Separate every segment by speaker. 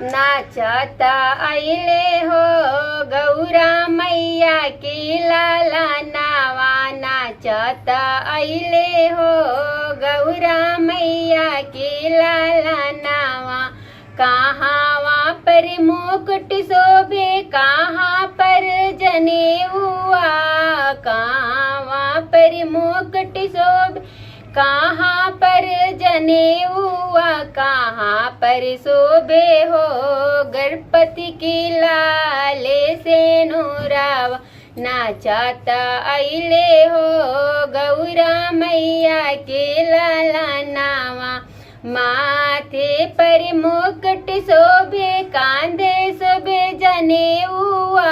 Speaker 1: नाचता अइले हो गौरा मैया की लाला नावा। नाचता अइले हो गौरा मैया की लाला नावा। कहाँ पर मुकुट शोभे कहाँ पर जनेऊआ। कहाँ पर मुकुट शोभे कहाँ पर जनेऊआ। कहाँ पर शोभे हो गणपति की लाले से नूरावा। नाचता अइले हो गौरा मैया के लाला नावा। माथे पर मुकुट शोभे कांधे शोभे जनेऊआ।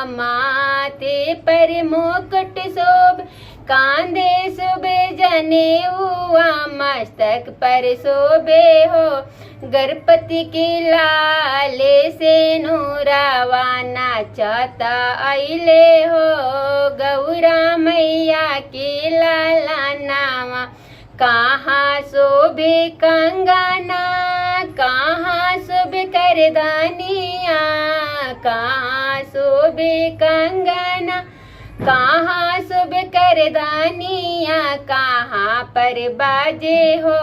Speaker 1: माथे पर मुकुट शोभे कांधे शोभे जनेऊआ। मस्तक पर शोभे हो गणपति की लाले से नूरावा। नाचता अइले हो गौरा मैया की लाला नावा। कहाँ शोभे कंगना कहाँ शोभे करदानिया। कहाँ शोभे कंगना कहाँ शोभे करदानिया। कहाँ पर बाजे हो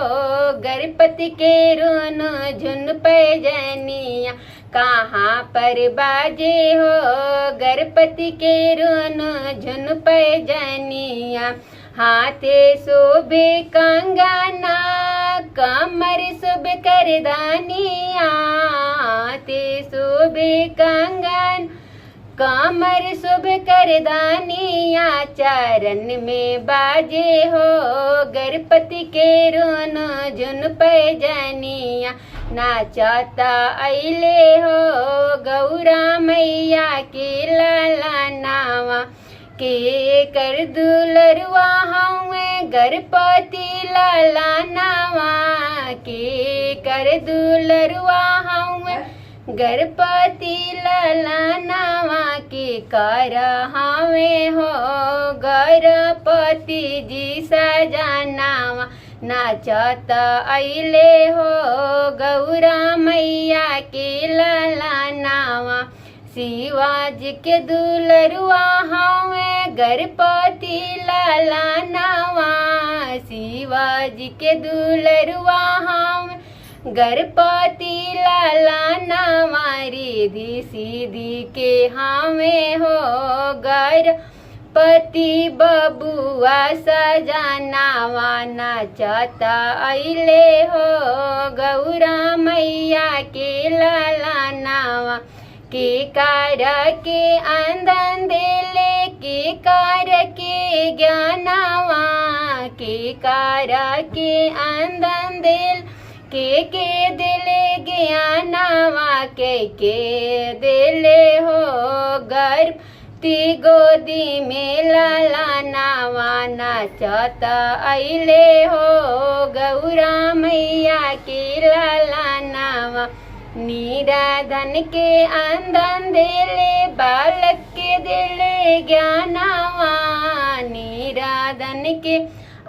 Speaker 1: गणपति के रुन झुन पैजनिया। कहाँ पर बाजे हो गणपति के रुन झुन पैजनिया। हाथे शोभे कंगना कमर शोभे करदानिया। हाथे शोभे कंगन कमर शोभे करदानिया। चरण में बाजे हो गणपति के रुन झुन पैजनिया। नाचता अइले हो गौरा मैया की लाला नावा। के कर दुलरुआ हउए गणपति लाला नावा। के कर दुलरुआ हउए गणपति लाला नावा। के कर हवे हो गणपति जी सजनावा। नाचता अइले हो गौरा मैया के लाला नावा। शिवाजी के दुलरुआ हवे गणपति लाला नावा। शिवाजी के दुलरुआ हवे गणपति लाला नावा। रिधि सीधी के हवे हो गणपति बबुआ सजनावा। नाचता अइले हो गौरा मैया के लाला नावा। के कार के अंदन देले के कार के ज्ञानावा। के कार के अंदन देल के दिले ज्ञानावा। के दिले हो गणपति गोदी में लाला नावा। नाचता अइले हो गौरा मैया की लाला नावा। नीराधन के अंधन देले बालक के दिले ज्ञानावा। नीराधन के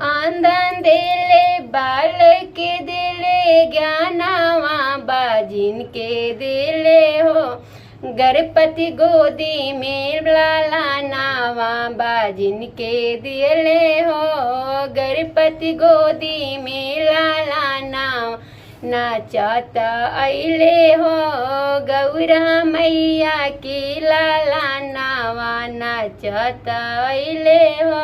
Speaker 1: अंधन देले बालक के दिले ज्ञानावा। बाजिन के दिले हो गणपति गोदी में लाला नावा। बाजिन के दिले हो गणपति गोदी में लाला नावा। नाचता अइले हो गौरा मैया की लाला नावा। नाचता अइले हो।